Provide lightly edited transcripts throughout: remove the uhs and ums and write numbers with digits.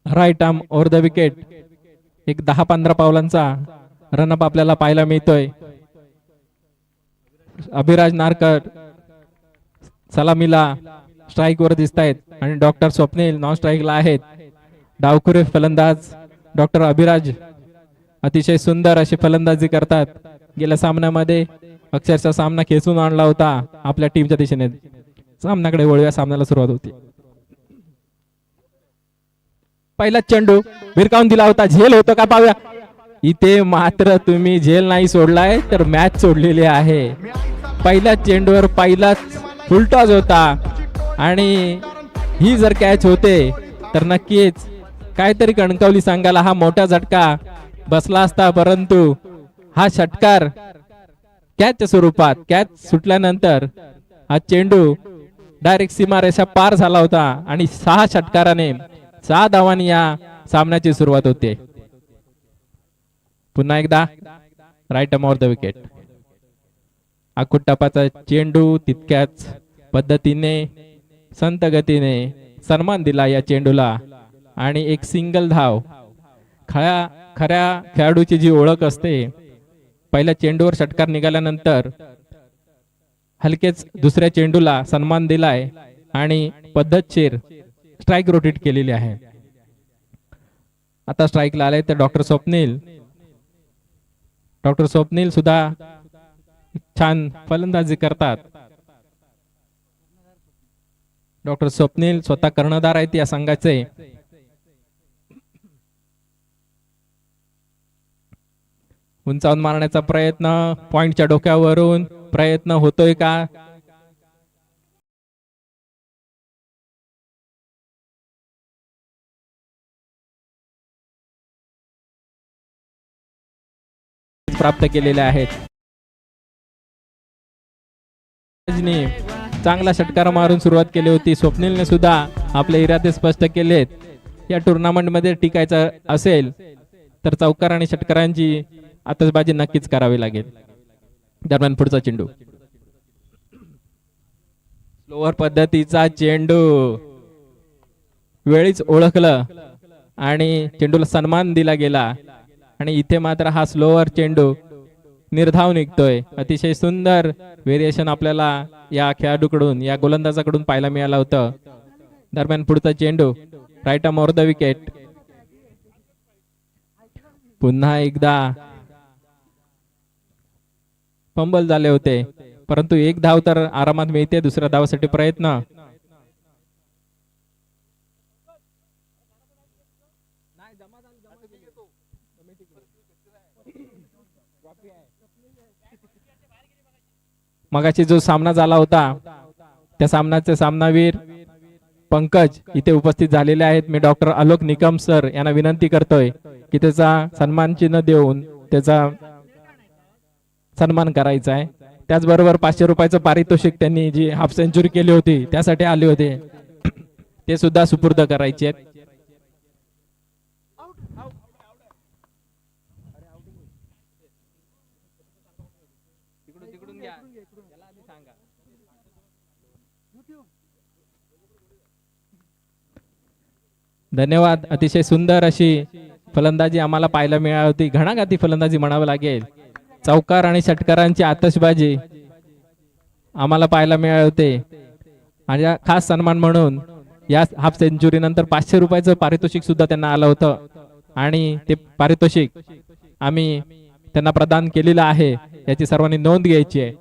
Right arm over the wicket. एक 10-15 पावलांचा run-up आपल्याला पाहायला मिळतोय. अभिराज नारकर सलामीला स्ट्राईक वर दिसत आहेत आणि डॉक्टर स्वप्नील नॉन स्ट्राईकला आहेत. डावखुरे फलंदाज डॉक्टर अभिराज अतिशय सुंदर अशी फलंदाजी करतात. गेल्या सामन्यामध्ये अक्षरशः सामना खेचून आणला होता आपल्या टीमच्या दिशेने. सामन्याकडे वळूया, सामन्याला सुरुवात होती. पहिला चेंडू भिरकावून दिला होता, झेल होतं का पाहूया. इथे मात्र तुम्ही झेल नाही सोडलाय तर मॅच सोडलेली आहे. पहिल्या चेंडूवर पहिलाच फुलटॉस होता आणि ही जर कॅच होते तर नक्कीच काहीतरी कणकवली संघाला हा मोठा झटका बसला असता. परंतु हा षटकार कॅचच्या स्वरूपात, कॅच सुटल्यानंतर हा चेंडू डायरेक्ट सीमारेषा पार झाला होता आणि 6 षटकाराने 6 धावांनी या सामन्याची सुरुवात होते. पुन्हा एकदा right arm over the wicket. आखूट टपाचा चेंडू तितक्याच पद्धतीने संत गतीने सन्मान दिला या चेंडूला आणि एक सिंगल धाव. खऱ्या खेळाडूची जी ओळख असते, पहिल्या चेंडूवर षटकार निघाल्यानंतर हलकेच दुसऱ्या चेंडूला सन्मान दिलाय आणि पद्धतशीर स्ट्राईक रोटेट केलेली आहे. आता स्ट्राईकला आले तर डॉक्टर स्वप्नील सुद्धा छान फलंदाजी करतात. डॉक्टर स्वप्नील स्वतः कर्णधार आहेत या संघाचे. उंचावून मारण्याचा प्रयत्न, पॉइंटच्या डोक्यावरून प्रयत्न होतोय का. प्राप्त केलेले आहेत. चांगला षटकार मारून सुरुवात केली होती. स्वप्नीलने सुद्धा आपले इरादे स्पष्ट केलेत. या टुर्नामेंट मध्ये टिकायचं असेल तर चौकार आणि षटकारांची आतषबाजी नक्कीच करावी लागेल. दरम्यान पुढचा चेंडू, स्लोअर पद्धतीचा चेंडू वेळीच ओळखलं आणि चेंडूला सन्मान दिला गेला आणि इथे मात्र हा स्लोअर चेंडू निर्धाव निघतोय. अतिशय सुंदर व्हेरिएशन आपल्याला या खेळाडूकडून, या गोलंदाजाकडून पाहायला मिळालं होतं. दरम्यान पुढचा चेंडू right arm over the wicket. पुन्हा एकदा फंबल झाले होते, परंतु एक धाव तर आरामात मिळते. दुसऱ्या धावासाठी प्रयत्न. मगाशी जो सामना झाला होता त्या सामन्याचे सामनावीर पंकज इथे उपस्थित झालेले आहेत. मी डॉक्टर आलोक निकम सर यांना विनंती करतोय की त्याचा सन्मान चिन्ह देऊन त्याचा सन्मान करायचा आहे. त्याचबरोबर 500 रुपयाचं पारितोषिक त्यांनी जी हाफ सेंचुरी केली होती त्यासाठी आले होते ते सुद्धा सुपूर्द करायचे आहेत. धन्यवाद. अतिशय सुंदर अशी फलंदाजी आम्हाला पाहायला मिळाली होती. घणाघाती फलंदाजी म्हणावं लागेल. चौकार आणि षटकारांची आतषबाजी आम्हाला पाहायला मिळाले होते आणि खास सन्मान म्हणून या हाफ सेंचुरी नंतर 500 रुपयाचं पारितोषिक सुद्धा त्यांना आलं होतं आणि ते पारितोषिक आम्ही त्यांना प्रदान केलेलं आहे, याची सर्वांनी नोंद घ्यायची आहे.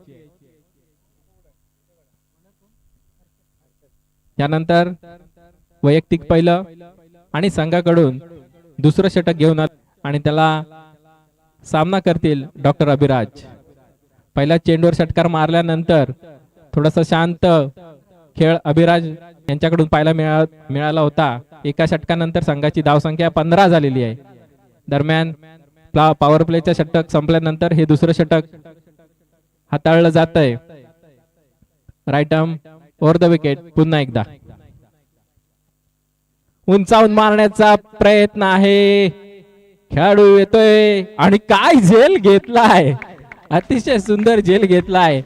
त्यानंतर वैयक्तिक पहिलं आणि संघाकडून दुसरं षटक घेऊन आणि त्याला सामना करतील डॉक्टर अभिराज. पहिल्या चेंडूवर षटकार मारल्यानंतर थोडासा शांत खेळ अभिराज यांच्याकडून पाहायला मिळाला होता. एका षटकानंतर संघाची धावसंख्या 15 झालेली आहे. दरम्यान पॉवर प्लेच्या षटक संपल्यानंतर हे दुसरं षटक हाताळलं जात आहे. Right arm over the wicket. पुन्हा एकदा उंचावून मारण्याचा प्रयत्न आहे. खेळाडू येतोय आणि काय झेल घेतलाय, अतिशय सुंदर झेल घेतलाय.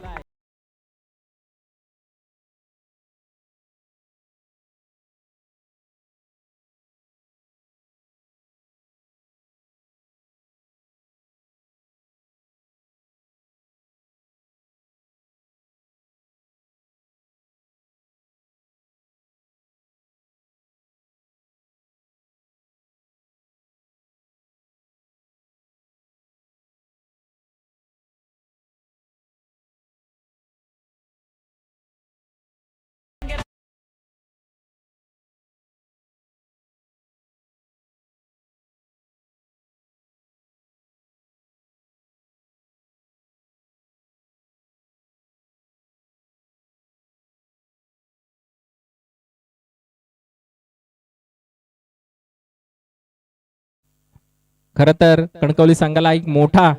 खर तर कणकवली संघाला एक मोठा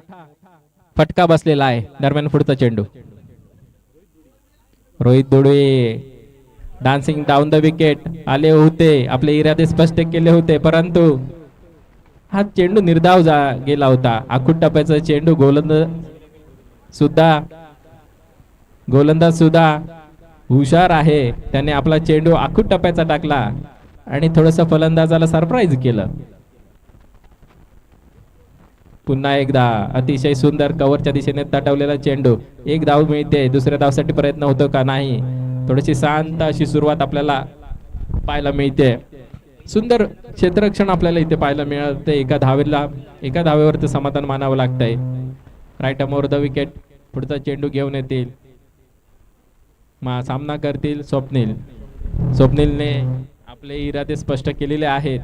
फटका बसलेला आहे. दरम्यान पुढचा चेंडू Rohit today dancing down the wicket आले होते, आपले इरादे स्पष्ट केले होते, परंतु हा चेंडू निर्धाव गेला होता. आखूट टप्प्याचा चेंडू गोलंदाज सुद्धा हुशार आहे, त्याने आपला चेंडू आखूट टप्प्याचा टाकला आणि थोडस फलंदाजाला सरप्राईज केलं. पुन्हा एकदा अतिशय सुंदर कव्हरच्या दिशेने तटवलेला चेंडू. एक धाव मिळते, दुसऱ्या धावसाठी प्रयत्न होतो का नाही. थोडीशी शांत अशी सुरुवात आपल्याला पाहायला मिळते. सुंदर क्षेत्ररक्षण आपल्याला इथे पाहायला मिळते. एका धावेवरती समाधान मानावं लागतंय. Right arm over the wicket. पुढचा चेंडू घेऊन येतील, सामना करतील स्वप्नीलने आपले इरादे स्पष्ट केलेले आहेत.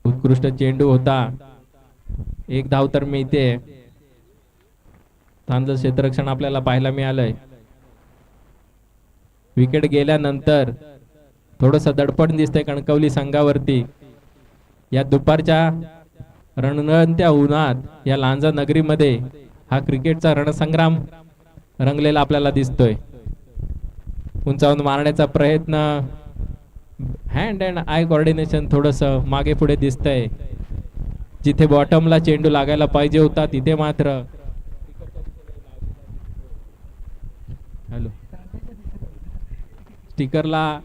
उत्कृष्ट चेंडू होता, एक धाव तर मिळते. चांगलं क्षेत्ररक्षण आपल्याला पाहायला मिळालंय. विकेट गेल्यानंतर थोडस दडपण दिसतंय कणकवली संघावरती. या दुपारच्या रणरणत्या उन्हात या लांजा नगरीमध्ये हा क्रिकेटचा रणसंग्राम रंगलेला आपल्याला दिसतोय. उंचावून मारण्याचा प्रयत्न, हँड अँड आय कोऑर्डिनेशन थोडस मागे पुढे दिसतंय. जिथे बॉटमला चेंडू लागायला पाहिजे होता तिथे मात्र स्टिकरला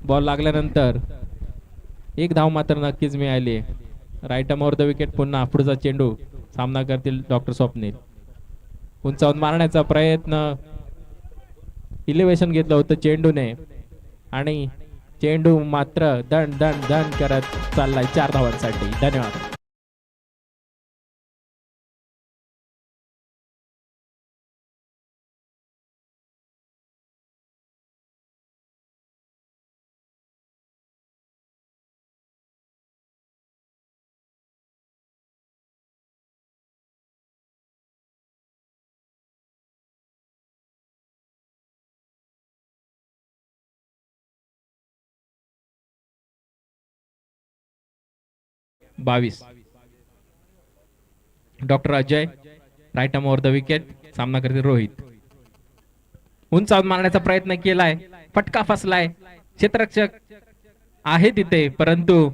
बॉल लागल्यानंतर एक धाव मात्र नक्कीच मिळाली. Right arm over the wicket. पुन्हा पुढचा चेंडू सामना करतील डॉक्टर स्वप्नील. उंचावून मारण्याचा प्रयत्न, इलेव्हेशन घेतलं होतं चेंडूने आणि चेंडू मात्र दण दण दण करत चाललाय 4 धावांसाठी. धन्यवाद. बावीस. Doctor Ajay right arm over the wicket. सामना करते रोहित. उंचावून मारण्याचा प्रयत्न केलाय, फटका फसलाय. क्षेत्ररक्षक आहे तिथे, परंतु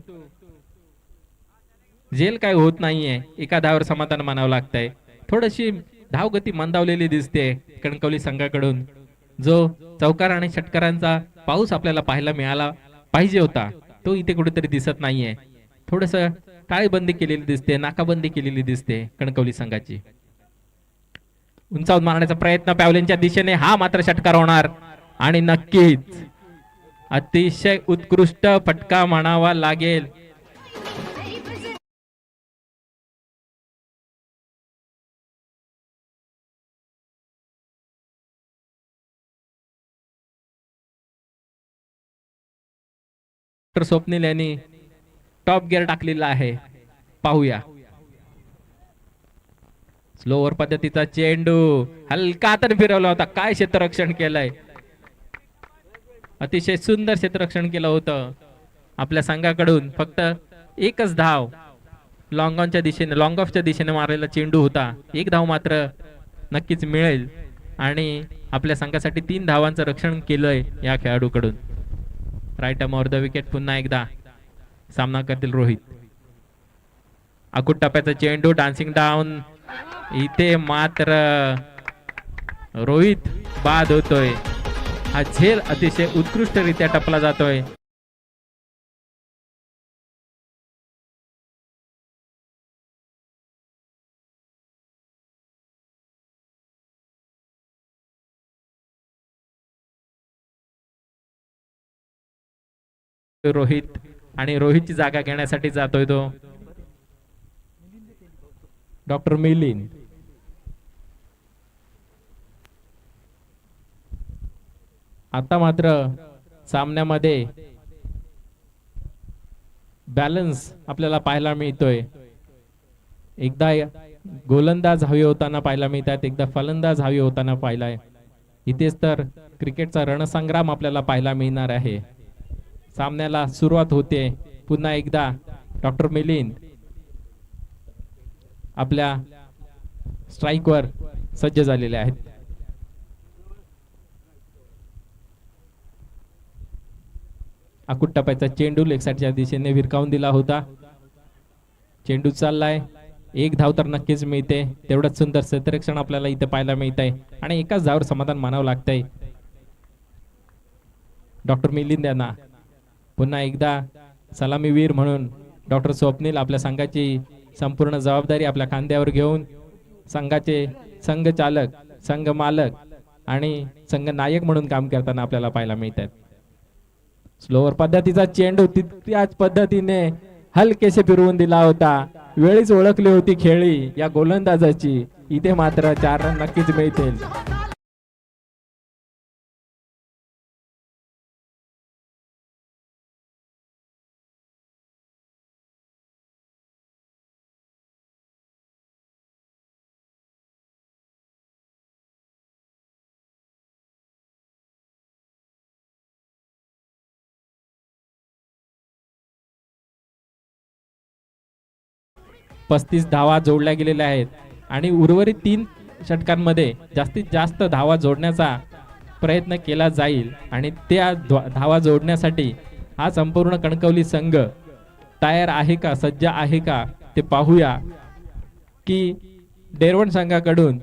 झेल काय होत नाहीये. एका धावावर समाधान मानावं लागतंय. थोडीशी धावगती मंदावलेली दिसते कणकवली संघाकडून. जो चौकार आणि षटकारांचा पाऊस आपल्याला पाहायला मिळाला पाहिजे होता तो इथे कुठेतरी दिसत नाहीये. थोडस टाळीबंदी केलेली दिसते, नाकाबंदी केलेली दिसते कणकवली संघाची. उंचावून मारण्याचा प्रयत्न पॅवलेनच्या दिशेने, हा मात्र षटकार होणार आणि नक्कीच अतिशय उत्कृष्ट फटका म्हणावा लागेल. स्वप्नील यांनी टॉप गिअर टाकलेला आहे, पाहूया. स्लोवर पद्धतीचा चेंडू हलका हाताने फिरवला होता. काय क्षेत्ररक्षण केलंय, अतिशय सुंदर क्षेत्ररक्षण केलं होतं आपल्या संघाकडून. फक्त एकच धाव लॉंग ऑफच्या दिशेने मारलेला चेंडू होता. एक धाव मात्र नक्कीच मिळेल आणि आपल्या संघासाठी 3 धावांचं रक्षण केलंय या खेळाडूकडून. Right arm over the wicket. पुन्हा एकदा सामना करतील रोहित. आखूट टप्प्याचा चेंडू, डान्सिंग डाऊन. इथे मात्र रोहित बाद होतोय. हा झेल अतिशय उत्कृष्टरित्या टपला जातोय. रोहित आणि रोहितची जागा घेण्यासाठी जातोय तो डॉक्टर मिलिंद. आता मात्र सामन्यामध्ये बॅलन्स आपल्याला पाहायला मिळतोय. एकदा गोलंदाज हवे होताना पाहायला मिळतात, एकदा फलंदाज हवे होताना पाहायला इथेच तर क्रिकेटचा रणसंग्राम आपल्याला पाहायला मिळणार आहे. सामन्याला सुरुवात होते. पुन्हा एकदा डॉक्टर मिलिंद आपल्या स्ट्राईकवर सज्ज झालेले आहेत. आकुट टप्प्याचा चेंडू लेग साईडच्या दिशेने भिरकावून दिला होता. चेंडू चाललाय. एक धाव तर नक्कीच मिळते. तेवढंच सुंदर क्षेत्ररक्षण आपल्याला इथे पाहायला मिळत आहे आणि एकाच धावावर समाधान मानावं लागतंय डॉक्टर मिलिंद यांना. पुन्हा एकदा सलामीवीर म्हणून डॉक्टर स्वप्नील आपल्या संघाची संपूर्ण जबाबदारी आपल्या खांद्यावर घेऊन संघाचे संघ चालक, संघ मालक आणि संघ नायक म्हणून काम करताना आपल्याला पाहायला मिळतात. स्लोवर पद्धतीचा चेंडू त्याच पद्धतीने हलकेसे फिरवून दिला होता. वेळीच ओळखली होती खेळी या गोलंदाजाची. इथे मात्र 4 रन नक्कीच मिळतील. पस्तीस धावा जोडल्या गेलेल्या आहेत आणि उर्वरित 3 षटकांमध्ये जास्तीत जास्त धावा जोडण्याचा प्रयत्न केला जाईल आणि त्या धावा जोडण्यासाठी हा संपूर्ण कणकवली संघ तयार आहे का, सज्ज आहे का ते पाहूया की डेरवण संघाकडून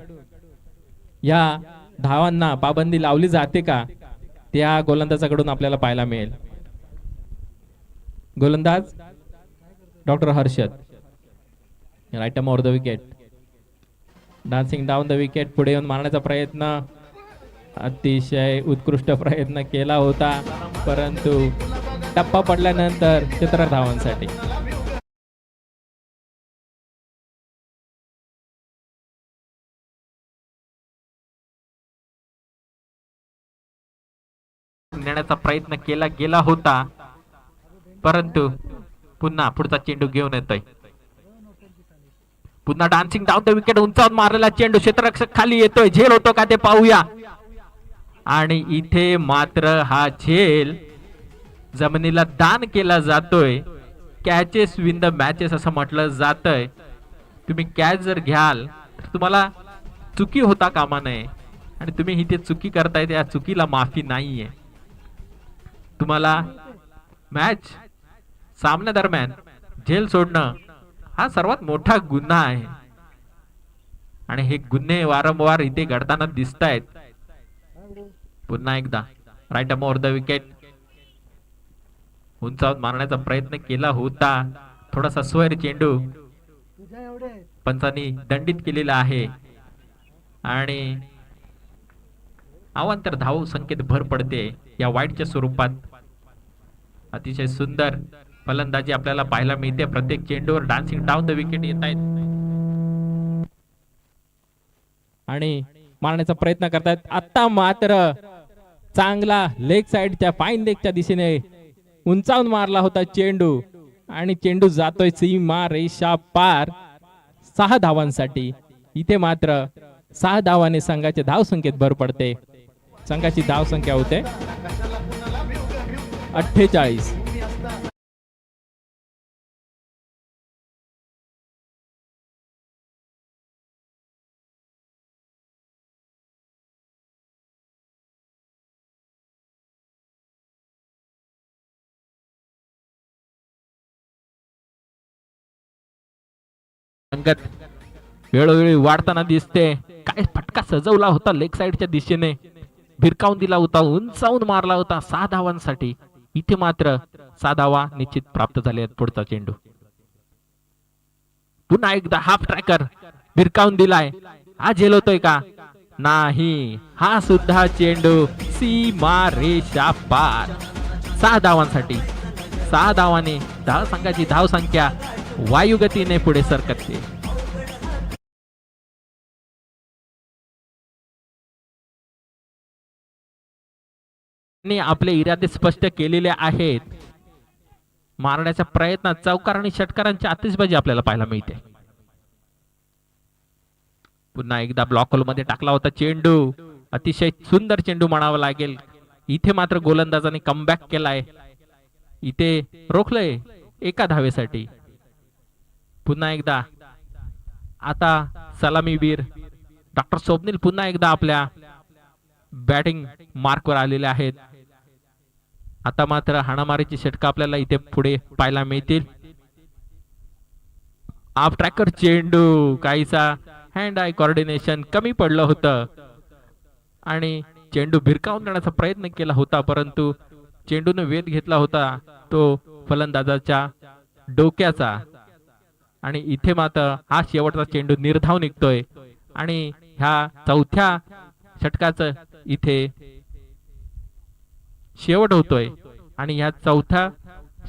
या धावांना पाबंदी लावली जाते का, त्या गोलंदाजाकडून आपल्याला पाहायला मिळेल. गोलंदाज doctor Harshad, right arm over the wicket, dancing down the wicket. पुढे येऊन मारण्याचा प्रयत्न, अतिशय उत्कृष्ट प्रयत्न केला होता परंतु टप्पा पडल्यानंतर 17 धावांसाठी. नेण्याचा प्रयत्न केला गेला होता परंतु पुन्हा पुढचा चेंडू घेऊन येतोय. पुन्हा डान्सिंग डाऊन द विकेट, उंचावून मारलेला चेंडू क्षेत्ररक्षक खाली येतोय. झेल होतो का ते पाहूया. आणि इथे मात्र हा झेल जमिनीला दान केला जातोय. कॅचेस विन द मॅचेस असं म्हटलं जातंय. तुम्ही कॅच जर घ्याल तर तुम्हाला चुकी होता कामा नये आणि तुम्ही इथे चुकी करताय त्या चुकीला माफी नाहीये. तुम्हाला मॅच सामन्यादरम्यान झेल सोडणं हा सर्वात मोठा गुन्हा आहे आणि हे गुन्हे वारंवार इथे घडताना दिसत आहेत. पुन्हा एकदा right arm over the wicket, उंचावून मारण्याचा प्रयत्न केला होता. थोडासा स्वैर चेंडू पंचांनी दंडित केलेला आहे आणि अवांतर धाव संख्येत भर पडते या वाईटच्या स्वरूपात. अतिशय सुंदर फलंदाजी आपल्याला पाहायला मिळते. प्रत्येक चेंडूवर डान्सिंग डाऊन द विकेट येत आहेत आणि मारण्याचा प्रयत्न करतायत. आता मात्र चांगला लेग साइडच्या फाईन लेगच्या दिशेने उंचावून मारला होता चेंडू आणि चेंडू जातोय सीमा रेषा पार 6 धावांसाठी. इथे मात्र 6 धावाने संघाच्या धाव संख्येत भर पडते. संघाची धाव संख्या होते 48. संगत वेळोवेळी वाढताना दिसते. काय फटका सजवला होता लेग साइडच्या दिशेने, भिरकावून दिला होता, उंचावून मारला होता 6 धावांसाठी. इथे मात्र 6 धावा निश्चित प्राप्त झाले आहेत. पुढचा चेंडू पुन्हा एकदा हाफ ट्रॅकर भिरकावून दिलाय. हा झेल होतोय का, नाही. हा सुद्धा चेंडू सीमा रेषा पार 6 धावांसाठी. 6 धावाने धाव संघाची धाव संख्या वायुगतीने पुढे सरकते. आपले इरादे स्पष्ट केलेले आहेत. मारण्याच्या प्रयत्नात चौकार आणि षटकारांची आतिषबाजी आपल्याला पाहायला मिळते. पुन्हा एकदा ब्लॉक होल मध्ये टाकला होता चेंडू अतिशय सुंदर चेंडू म्हणावा लागेल. इथे मात्र गोलंदाजाने कमबॅक केलाय. इथे रोखलंय एका धावेसाठी. पुन्हा एकदा आता सलामीवीर डॉक्टर स्वप्नील पुन्हा एकदा आपल्या बॅटिंग मार्कवर आलेले आहेत. आता मात्र हाणामारीची षटकं आपल्याला इथे पुढे पाहायला मिळतील. ऑफ ट्रॅकर चेंडू, काहीसा हँड आय कोऑर्डिनेशन कमी पडलं होतं आणि चेंडू भिरकावून देण्याचा प्रयत्न केला होता, परंतु चेंडूने वेध घेतला होता तो फलंदाजाच्या डोक्याचा. आणि इथे मात्र हा शेवटचा चेंडू निर्धाव निघतोय आणि ह्या चौथ्या षटकाचं इथे शेवट होतोय. आणि ह्या चौथ्या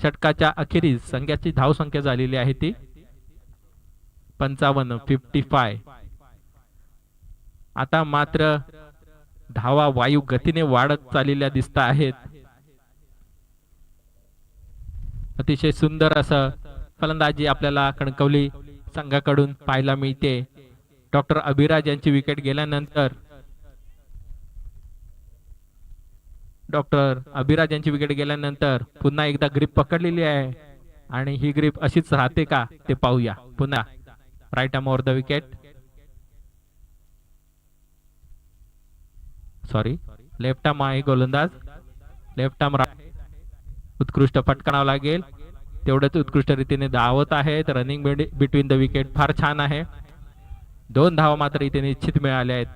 षटकाच्या अखेरीस संघाची धावसंख्या झालेली आहे ती 55. आता मात्र धावा वायू गतीने वाढत चाललेल्या दिसत आहेत. अतिशय सुंदर असं फलंदाजी आपल्याला कणकवली संघाकडून पाहायला मिळते. डॉक्टर अभिराज यांची विकेट गेल्यानंतर पुन्हा एकदा ग्रीप पकडलेली आहे आणि ही ग्रीप अशीच राहते का ते पाहूया. पुन्हा right arm over the wicket, sorry left arm आहे गोलंदाज, लेफ्ट आर्म उत्कृष्ट फटकारावं लागेल. तेवढंच उत्कृष्ट रीतीने धावत आहेत. रनिंग बिटवीन द विकेट फार छान आहे. 2 धावा मात्र इथे निश्चित मिळाल्या आहेत.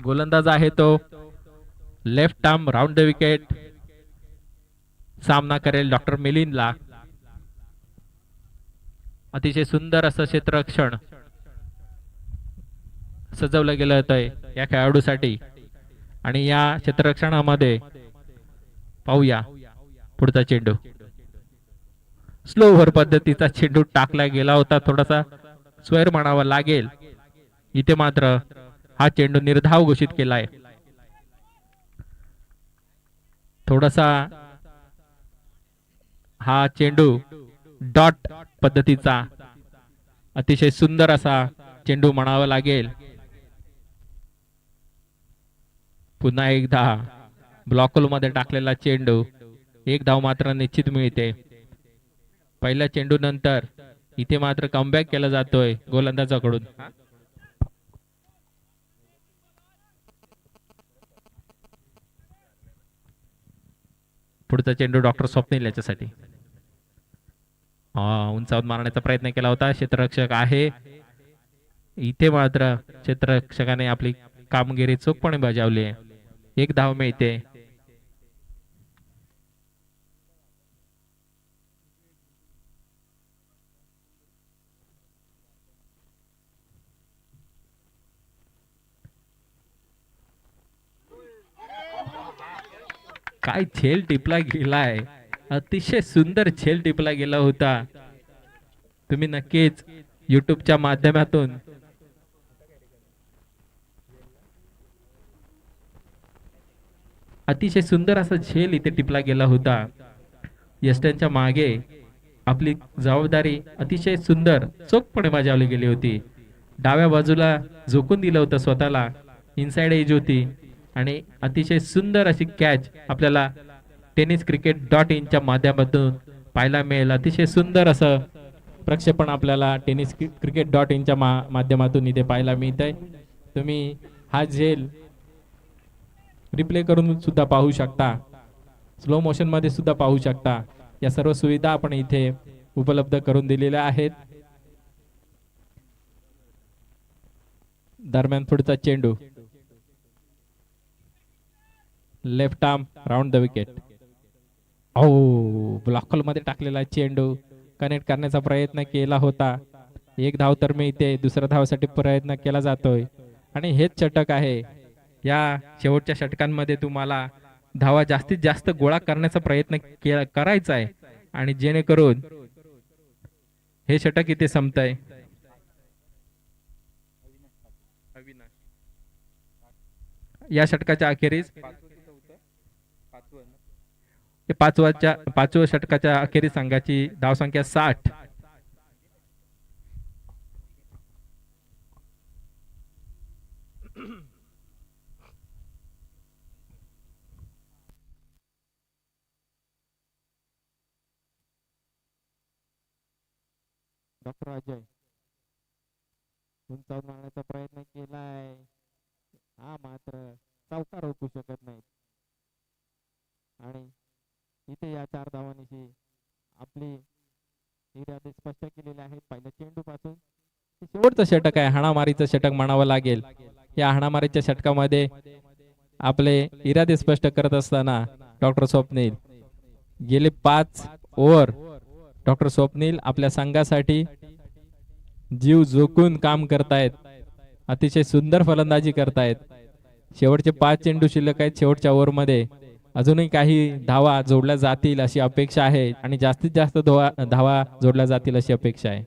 गोलंदाज आहे तो left arm round the wicket, सामना करेल डॉक्टर मिलिंदला. अतिशय सुंदर असं क्षेत्ररक्षण सजवलं गेलं होतं या खेळाडूसाठी आणि या क्षेत्ररक्षणामध्ये पाहूया पुढचा चेंडू. स्लो ओव्हर पद्धतीचा चेंडू टाकला गेला होता, थोडासा स्वैर म्हणावा लागेल. इथे मात्र हा चेंडू निर्धाव घोषित केलाय. थोडासा हा चेंडू डॉट पद्धतीचा अतिशय सुंदर असा चेंडू म्हणावा लागेल. पुन्हा एकदा ब्लॉक होल मध्ये टाकलेला चेंडू, 1 धाव मात्र निश्चित मिळते. पहिल्या चेंडू नंतर इथे मात्र कमबॅक केला जातोय गोलंदाजाकडून. पुढचा चेंडू डॉक्टर स्वप्नील याच्यासाठी उंचावून मारण्याचा प्रयत्न केला होता. क्षेत्ररक्षक आहे. इथे मात्र क्षेत्ररक्षकाने आपली कामगिरी चोखपणे बजावली आहे. 1 धाव मिळते. काय झेल टिपला गेलाय, अतिशय सुंदर झेल टिपला गेला होता. तुम्ही नक्कीच युट्यूबच्या माध्यमातून अतिशय सुंदर असा झेल इथे टिपला गेला होता. यष्ट्यांच्या मागे आपली जबाबदारी अतिशय सुंदर चोखपणे बजावली गेली होती. डाव्या बाजूला झोकून दिलं होतं स्वतःला, इनसाइड एज होती आणि अतिशय सुंदर अशी कॅच आपल्याला tenniscricket.in च्या माध्यमातून पाहायला मिळेल. अतिशय सुंदर असं प्रक्षेपण आपल्याला tenniscricket.in च्या माध्यमातून इथे पाहायला मिळत आहे. तुम्ही हा झेल रिप्ले करून सुद्धा पाहू शकता, स्लो मोशन मध्ये सुद्धा पाहू शकता. या सर्व सुविधा आपण इथे उपलब्ध करून दिलेल्या आहेत. दरम्यान पुढचा चेंडू, left arm round the wicket. Block hole मध्ये टाकलेला चेंडू कनेक्ट करण्याचा प्रयत्न केला होता. 1 धाव तर मिळते. दुसऱ्या धावासाठी प्रयत्न केला जातोय आणि हेच षटक आहे. या शेवटच्या षटकांमध्ये तुम्हाला धावा जास्तीत जास्त गोळा करण्याचा प्रयत्न करायचा आहे आणि जेणेकरून हे षटक इथे संपतंय. या षटकाच्या अखेरीस 5व्या षटकाच्या अखेरीस संघाची धावसंख्या 60. डॉक्टर अजय उंचावून मारण्याचा प्रयत्न केलाय, हा मात्र चौकार रोखू शकत नाही. आणि इथे या 4 धावांची आपली इरादे स्पष्ट केलेले आहेत. पहिल्या चेंडू पासून शेवटचं षटक आहे, हाणामारीचं षटक म्हणावं लागेल. या हाणामारीच्या षटकामध्ये आपले इरादे स्पष्ट करत असताना डॉक्टर स्वप्नील गेले 5 ओव्हर डॉक्टर स्वप्नील आपल्या संघासाठी जीव झोकून काम करतायत, अतिशय सुंदर फलंदाजी करतायत. शेवटचे 5 चेंडू शिल्लक आहेत. शेवटच्या ओव्हरमध्ये अजूनही काही धावा जोडल्या जातील अशी अपेक्षा आहे आणि जास्तीत जास्त धावा जोडल्या जातील अशी अपेक्षा आहे.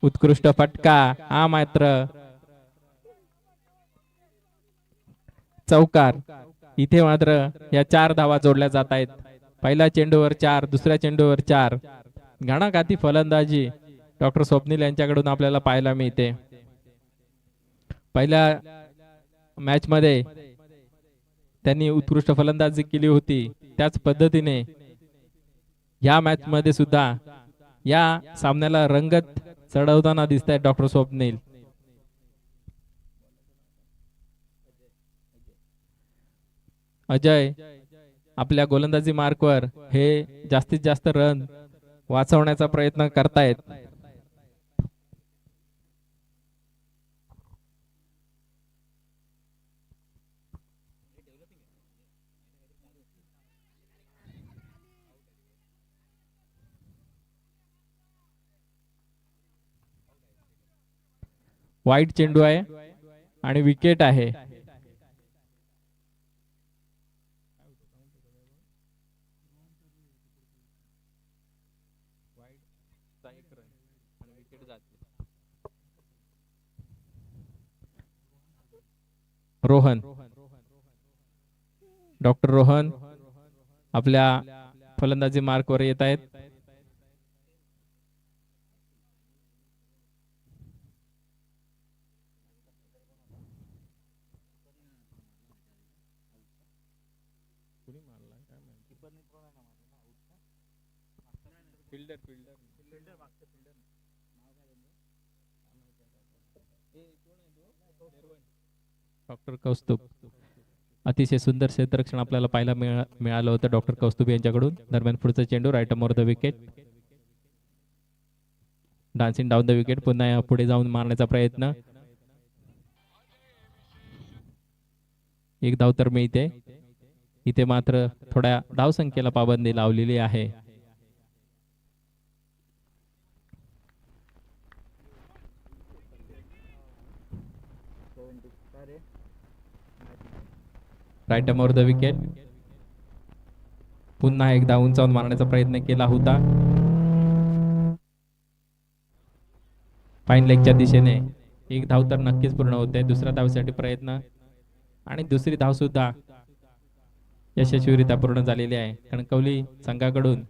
उत्कृष्ट फटका, हा मात्र चौकार. इथे मात्र या 4 धावा जोडल्या जात आहेत. पहिल्या चेंडूवर 4, दुसऱ्या चेंडूवर 4. घणाघाती फलंदाजी डॉक्टर स्वप्नील यांच्याकडून आपल्याला पाहायला मिळते. पहिल्या मॅच मध्ये त्यांनी उत्कृष्ट फलंदाजी केली होती, त्याच पद्धतीने या मॅच मध्ये सुद्धा या सामन्याला रंगत चढवताना दिसत आहेत डॉक्टर स्वप्नील. अजय आपल्या गोलंदाजी मार्कवर हे जास्तीत जास्त रन वाचवण्याचा प्रयत्न करतायत. वाईट चेंडू आहे आणि विकेट आहे. रोहन, डॉक्टर रोहन आपल्या फलंदाजी मार्कवर येत आहेत. डॉक्टर कौस्तुभ, अतिशय सुंदर क्षेत्ररक्षण आपल्याला पाहायला मिळालं होतं डॉक्टर कौस्तुभ यांच्याकडून. दरम्यान पुढचा चेंडू right arm over the wicket, dancing down the wicket. पुन्हा पुढे जाऊन मारण्याचा प्रयत्न, एक धाव तर मिळते. इथे मात्र थोड्या धावसंख्येला पाबंदी लावलेली आहे. Right arm over the wicket. पुन्हा एकदा उंचावून मारण्याचा प्रयत्न केला होता. फाईन लेगच्या दिशेने एक धाव तर नक्कीच पूर्ण होते. दुसऱ्या धावसाठी प्रयत्न आणि दुसरी धाव सुद्धा यशस्वीरित्या पूर्ण झालेली आहे. कणकवली संघाकडून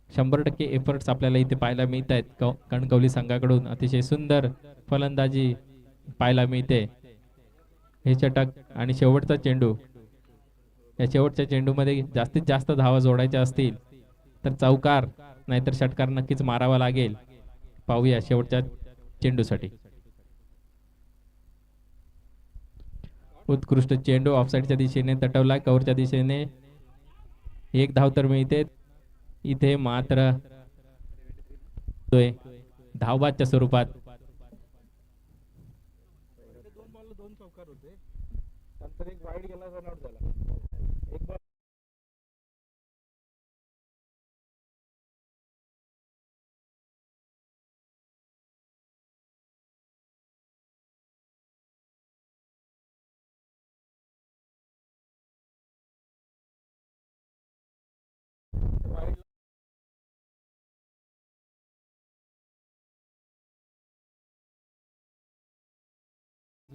100% एफर्ट्स आपल्याला इथे पाहायला मिळत आहेत. कणकवली संघाकडून अतिशय सुंदर फलंदाजी पाहायला मिळते. हे षटक आणि शेवटचा चेंडू, या शेवटच्या चेंडूमध्ये जास्तीत जास्त धावा जोडायच्या असतील तर चौकार नाहीतर षटकार नक्कीच मारावा लागेल. पाहूया शेवटच्या चेंडूसाठी. उत्कृष्ट चेंडू ऑफसाईडच्या दिशेने तटवला, कव्हरच्या दिशेने एक धाव तर मिळते. इथे मात्र धावबादच्या स्वरूपात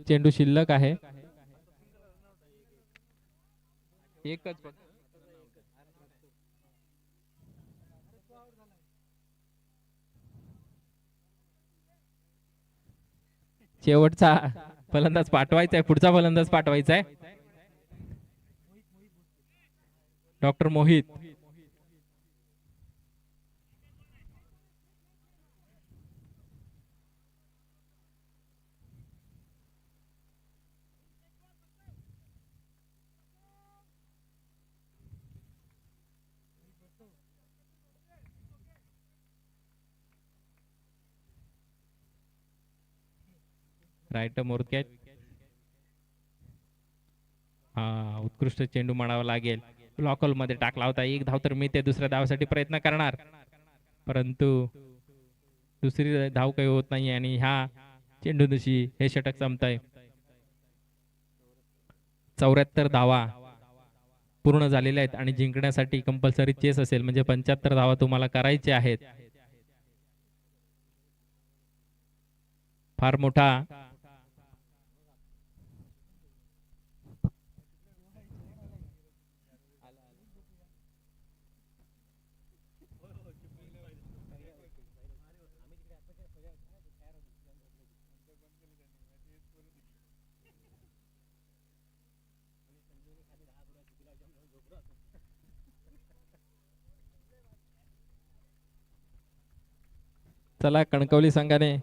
चेंडू शिल्लक आहे. एकच शेवटचा फलंदाज पाठवायचा आहे, पुढचा फलंदाज पाठवायचा आहे. डॉक्टर मोहित राईट मोरक्यात. हा उत्कृष्ट चेंडू म्हणावा लागेल. ब्लॉक होल मध्ये टाकला होता. एक धाव तर मी ते दुसऱ्या धावासाठी प्रयत्न करणार, परंतु दुसरी धाव काही होत नाही आणि ह्या चेंडूनुशी हे षटक संपतंय. 74 धावा पूर्ण झालेल्या आहेत आणि जिंकण्यासाठी कंपल्सरी चेस असेल, म्हणजे 75 धावा तुम्हाला करायचे आहेत. फार मोठा चला कणकवली संघाने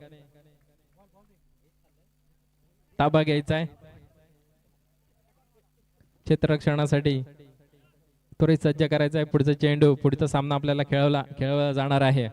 ताबा घ्यायचा आहे. क्षेत्ररक्षणासाठी त्वरित सज्ज करायचा आहे. पुढचा चेंडू, पुढचा सामना आपल्याला खेळवला जाणार आहे.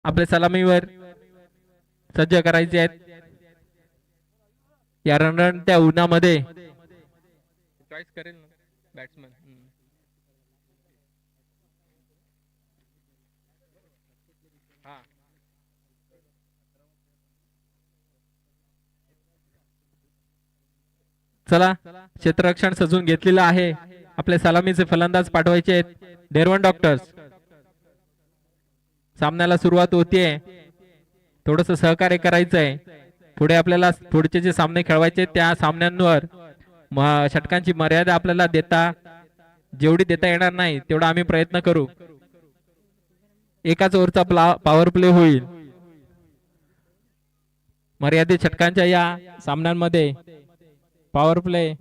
आपल्या सलामीवर सज्ज करायचे आहेत. या रणरणत्या उन्हामध्ये चॉईस करेल ना बॅट्समन. हा चला क्षेत्ररक्षण सजून घेतलेलं आहे. आपले सलामीचे फलंदाज पाठवायचे आहेत डेरवन डॉक्टर्स. सामन्याला सुरुवात होतीये. थोडस सहकार्य करायचंय. पुढे आपल्याला पुढचे जे सामने खेळवायचे त्या सामन्यांवर षटकांची मर्यादा आपल्याला जेवढी देता येणार नाही तेवढा आम्ही प्रयत्न करू. एकाच ओव्हरचा पॉवर प्ले होईल. मर्यादित षटकांच्या या सामन्यांमध्ये power play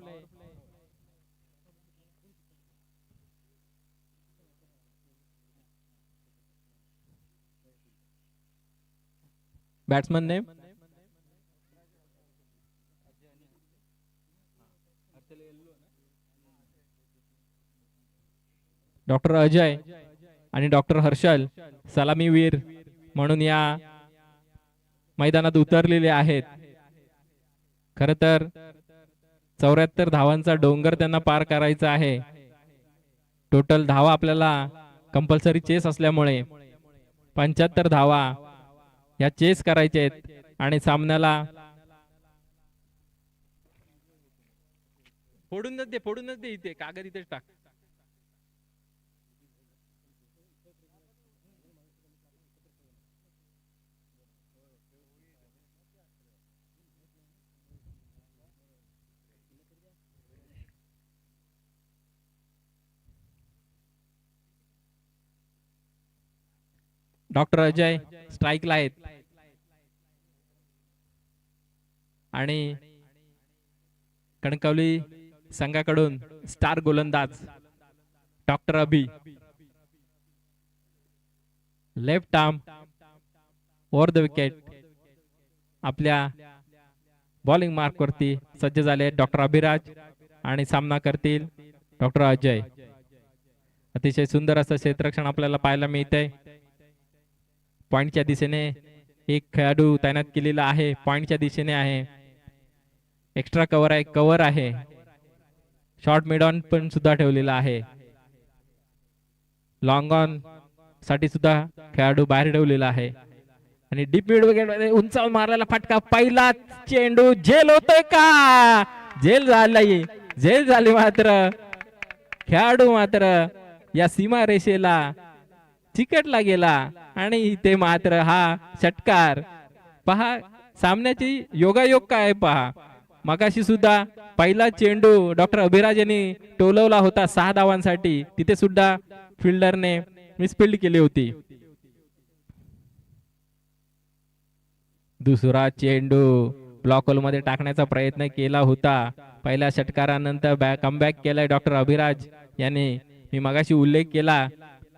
batsman name doctor Ajay आणि डॉक्टर हर्षल सलामीवीर म्हणून या मैदानात उतरलेले आहेत. खर तर 74 धावांचा डोंगर त्यांना पार करायचा आहे. टोटल धावा आपल्याला कंपल्सरी चेस असल्यामुळे 75 धावा या चेस करायचे आहेत आणि सामन्याला फोडूनच दे इथे कागद इथेच टाक. डॉक्टर अजय स्ट्राईकला आहेत आणि कणकवली संघाकडून स्टार गोलंदाज doctor Abhi left arm over the wicket आपल्या बॉलिंग मार्क वरती सज्ज झाले डॉक्टर अभिराज आणि सामना करतील डॉक्टर अजय. अतिशय सुंदर असं क्षेत्ररक्षण आपल्याला पाहायला मिळतंय. पॉइंटच्या दिशेने एक खेळाडू तैनात केलेला आहे. पॉइंटच्या दिशेने आहे. एक्स्ट्रा कव्हर आहे. शॉर्ट मिड ऑन पण सुद्धा ठेवलेला आहे. लॉंग ऑन साठी सुद्धा खेळाडू बाहेर ठेवलेला आहे. आणि डीप मिड विकेट उंचावून मारलेला फटका. पहिला चेंडू झेल होतोय का? झेल झाली मात्र खेळाडू मात्र या सीमा रेषेला चिकटला गेला आणि इथे मात्र हा षटकार पहा. सामन्याची योगायोग काय पहा. मगाशी सुद्धा पहिला चेंडू डॉक्टर अभिराज यांनी टोलवला होता 6 धावांसाठी. तिथे सुद्धा फिल्डरने मिसफिल्ड केली होती. दुसरा चेंडू ब्लॉक होल मध्ये टाकण्याचा प्रयत्न केला होता. पहिल्या षटकारानंतर कमबॅक केलाय डॉक्टर अभिराज यांनी. मी मगाशी उल्लेख केला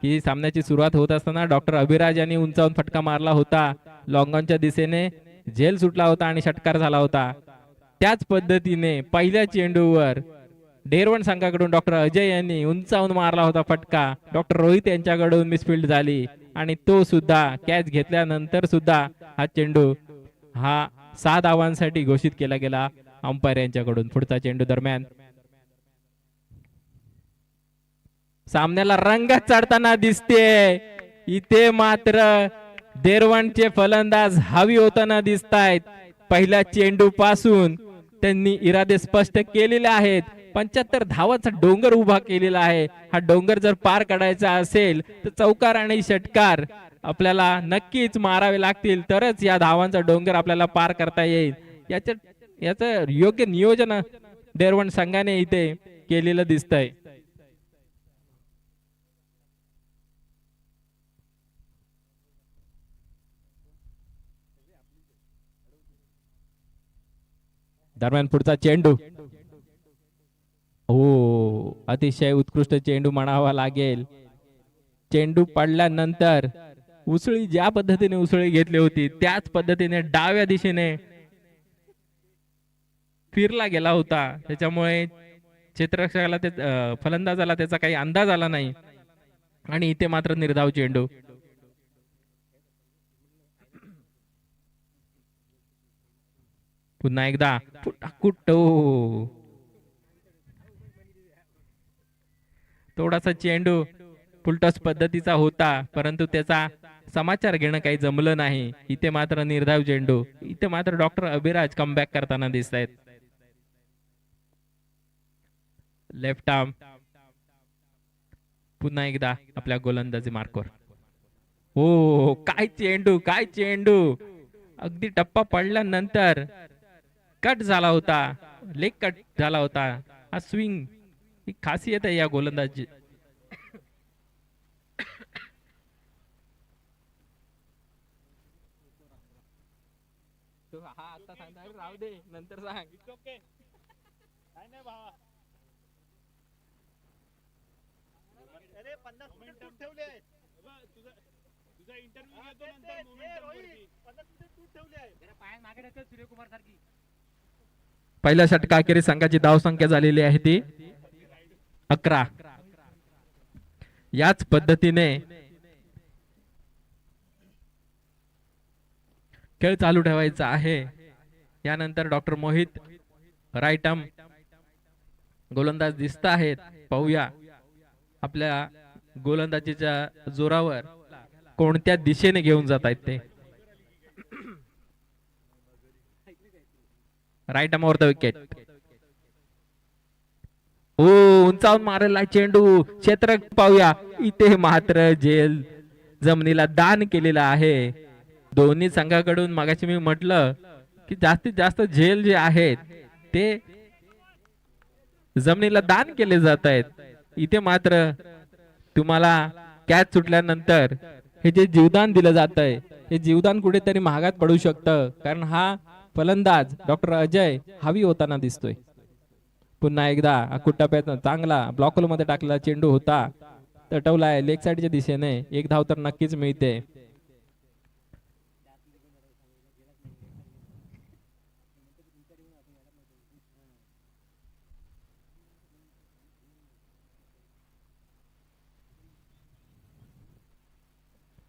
की सामन्याची सुरुवात होत असताना डॉक्टर अभिराज यांनी उंचावून फटका मारला होता. लॉंग ऑनच्या दिशेने झेल सुटला होता आणि षटकार झाला होता. त्याच पद्धतीने पहिल्या चेंडूवर डेरवण संघाकडून डॉक्टर अजय यांनी उंचावून मारला होता फटका. डॉक्टर रोहित यांच्याकडून मिसफिल्ड झाली आणि तो सुद्धा कॅच घेतल्यानंतर सुद्धा हा चेंडू हा 6 धावांसाठी घोषित केला गेला अंपायर यांच्याकडून. पुढचा चेंडू दरम्यान सामन्याला रंगत चढताना दिसते. इथे मात्र देरवणचे फलंदाज हवी होताना दिसत आहेत. पहिल्या चेंडू पासून त्यांनी इरादे स्पष्ट केलेले आहेत. 75 धावांचा डोंगर उभा केलेला आहे. हा डोंगर जर पार काढायचा असेल तर चौकार आणि षटकार आपल्याला नक्कीच मारावे लागतील, तरच या धावांचा डोंगर आपल्याला पार करता येईल. याचं योग्य नियोजन देरवण संघाने इथे केलेलं दिसतंय. दरम्यान पुढचा चेंडू हो अतिशय उत्कृष्ट चेंडू म्हणावा लागेल. चेंडू पडल्यानंतर उसळी ज्या पद्धतीने उसळी घेतली होती त्याच पद्धतीने डाव्या दिशेने फिरला गेला होता. त्याच्यामुळे क्षेत्ररक्षकाला फलंदाजाला त्याचा काही अंदाज आला नाही आणि इथे मात्र निर्धाव चेंडू. पुन्हा एकदा थोडासा चेंडू फुलटॉस पद्धतीचा होता, परंतु त्याचा समाचार घेणं काही जमलं नाही. इथे मात्र निर्धाव चेंडू. इथे मात्र डॉक्टर अभिराज कमबॅक करताना दिसत आहेत. लेफ्ट आर्म पुन्हा एकदा आपल्या गोलंदाजी मार्कवर. हो काय चेंडू अगदी टप्पा पडल्यानंतर कट झाला होता. लेग कट झाला होता. हा स्विंग ही खासियत आहे या गोलंदाजी. हा आता सांगता राहू दे नंतर सांग. काय नाही भावा. अरे 50 मिनिट ठेवले आहे. तुझा इंटरव्ह्यू घेतो नंतर मोमेंटम वरती 50 मिनिट ठेवले आहे. जरा पाय मागे ढकल सूर्यकुमार सारखी. पहिल्या षटकाखेरीस संघाची धावसंख्या झालेली आहे ती 11. याच पद्धतीने खेळ चालू ठेवायचा आहे. यानंतर डॉक्टर मोहित राईट आर्म गोलंदाज दिसत आहेत. पाहूया आपल्या गोलंदाजीच्या जोरावर कोणत्या दिशेने घेऊन जात आहेत ते. Right arm over the wicket. हो उंचावून मारलेला चेंडू क्षेत्र पाहूया. इथे मात्र झेल जमिनीला दान केलेला आहे. दोन्ही संघाकडून मागाशी मी म्हटलं की जास्तीत जास्त झेल जे आहेत ते जमिनीला दान केले जात आहेत. इथे मात्र तुम्हाला कॅच सुटल्यानंतर हे जे जीवदान दिलं जात आहे हे जीवदान कुठेतरी महागात पडू शकतं, कारण हा फलंदाज डॉक्टर अजय हवी होताना दिसतोय. पुन्हा एकदा अकुट्टाप्यात चांगला ब्लॉक मध्ये टाकलेला चेंडू होता, तटवलाय लेग साईडच्या दिशेने. एक धाव तर नक्कीच मिळते.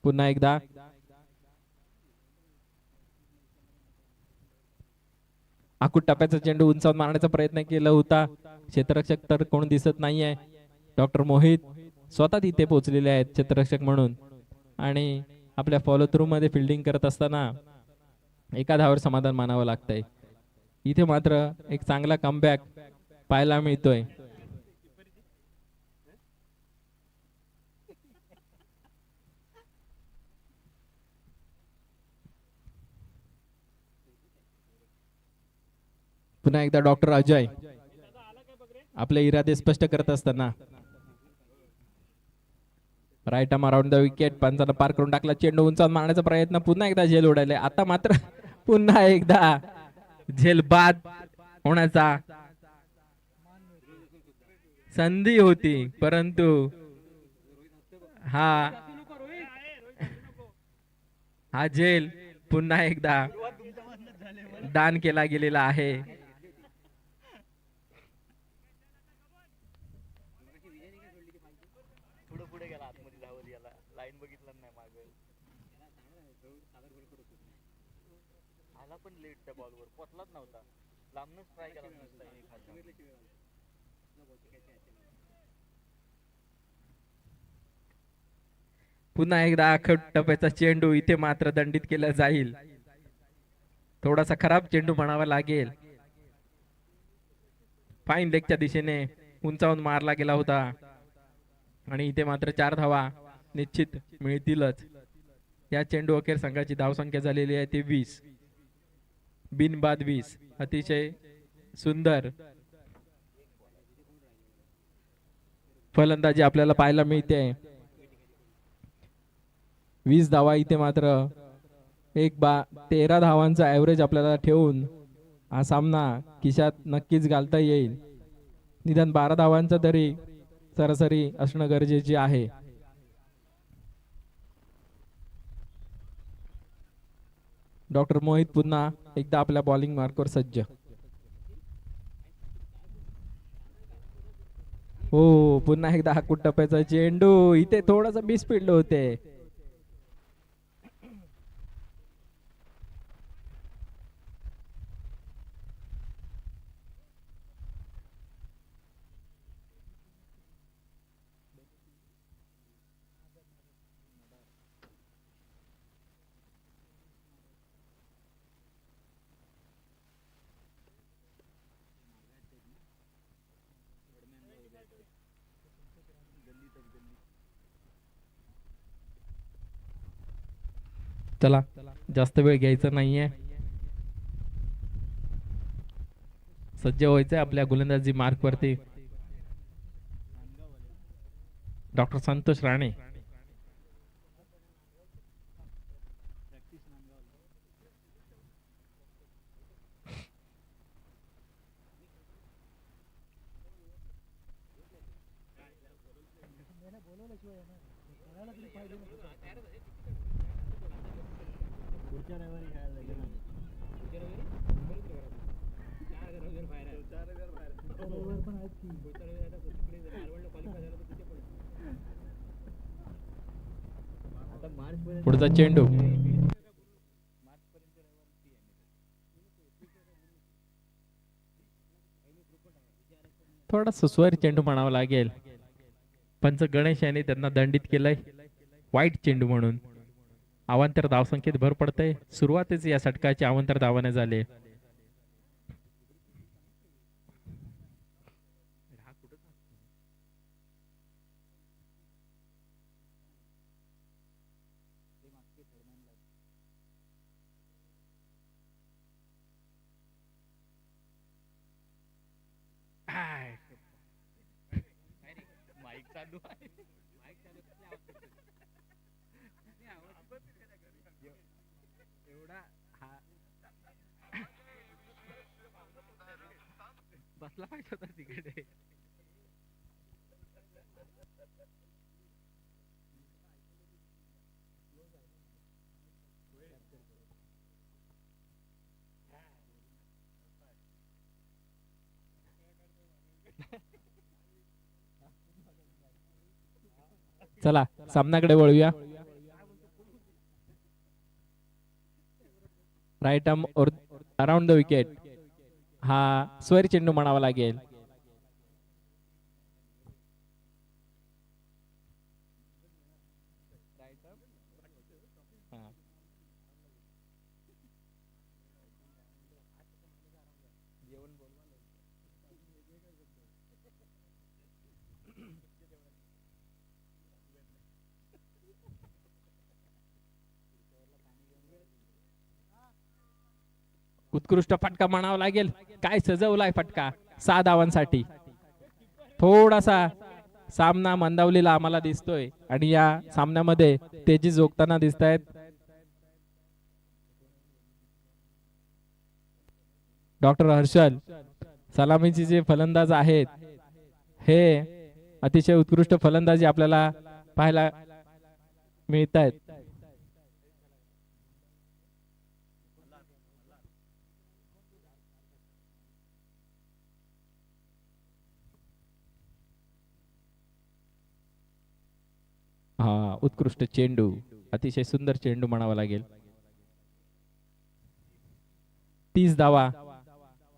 पुन्हा एकदा आकुट टप्प्याचा चेंडू उंचावून मारण्याचा प्रयत्न केला होता. क्षेत्ररक्षक तर कोण दिसत नाहीये. डॉक्टर मोहित स्वतः तिथे पोहोचलेले आहेत क्षेत्ररक्षक म्हणून, आणि आपल्या फॉलो थ्रू मध्ये फिल्डिंग करत असताना एका धावावर समाधान मानावं लागतंय. इथे मात्र एक चांगला कमबॅक पाहायला मिळतोय. पुन्हा एकदा डॉक्टर अजय आपले इरादे स्पष्ट करत असताना right arm around the wicket, पंचाला पार करून टाकला. चेंडू उंचावून मारण्याचा प्रयत्न, पुन्हा एकदा झेल उडाले. आता मात्र पुन्हा एकदा झेल बाद होण्याचा संधी होती, परंतु हा हा झेल पुन्हा एकदा दान केला गेलेला आहे. पण लेट त्या बॉलवर पोचलाच नव्हता, लांबनच ट्राय केला नसता. पुन्हा एकदा आखट टप्प्याचा चेंडू इथे मात्र दंडित केला जाईल. थोडासा खराब चेंडू म्हणावा लागेल. फाईन लेगच्या दिशेने उंचावून मारला गेला होता, आणि इथे मात्र 4 धावा निश्चित मिळतीलच. या चेंडू अखेर संघाची धावसंख्या झालेली आहे ती 20, बिनबाद 20. अतिशय सुंदर फलंदाजी आपल्याला पाहायला मिळते. 20 धावा इथे मात्र 13 धावांचा ऍव्हरेज आपल्याला ठेवून हा सामना खिशात नक्कीच घालता येईल. निदान 12 धावांचा तरी सरासरी असणं गरजेचे आहे. डॉक्टर मोहित पुन्हा एकदा आपल्या बॉलिंग मार्कवर सज्ज. हो, पुन्हा एकदा हा टप्प्याचा चेंडू इथे थोडासा मिसफिल्ड होते. चला, जास्त वेळ घ्यायचा नाहीये, सज्ज व्हायचंय आपल्या गोलंदाजी मार्क वरती. डॉक्टर संतोष राणे पुढचा चेंडू थोडा सुस्वारी चेंडू म्हणावा लागेल. पंच गणेश यांनी त्यांना दंडित केलंय वाईट चेंडू म्हणून. अवांतर धावसंख्येत भर पडते. सुरुवातीच या षटकाचे अवांतर धावाने झाले. एवढा हा बसला पाहिजे होता तिकडे. चला सामन्याकडे वळूया. Right arm around the wicket हा स्वर चेंडू म्हणावा लागेल. उत्कृष्ट फटका म्हणावा लागेल. काय सजवलाय फटका 6 धावांसाठी. थोडासा सामना मंदावलेला आम्हाला दिसतोय आणि या सामन्यामध्ये तेजी जोगताना दिसत आहेत. डॉक्टर हर्षल सलामीचे जे फलंदाज आहेत हे अतिशय उत्कृष्ट फलंदाजी आपल्याला पाहायला मिळत आहेत. हा उत्कृष्ट चेंडू अतिशय सुंदर चेंडू म्हणावा लागेल. 30 धावा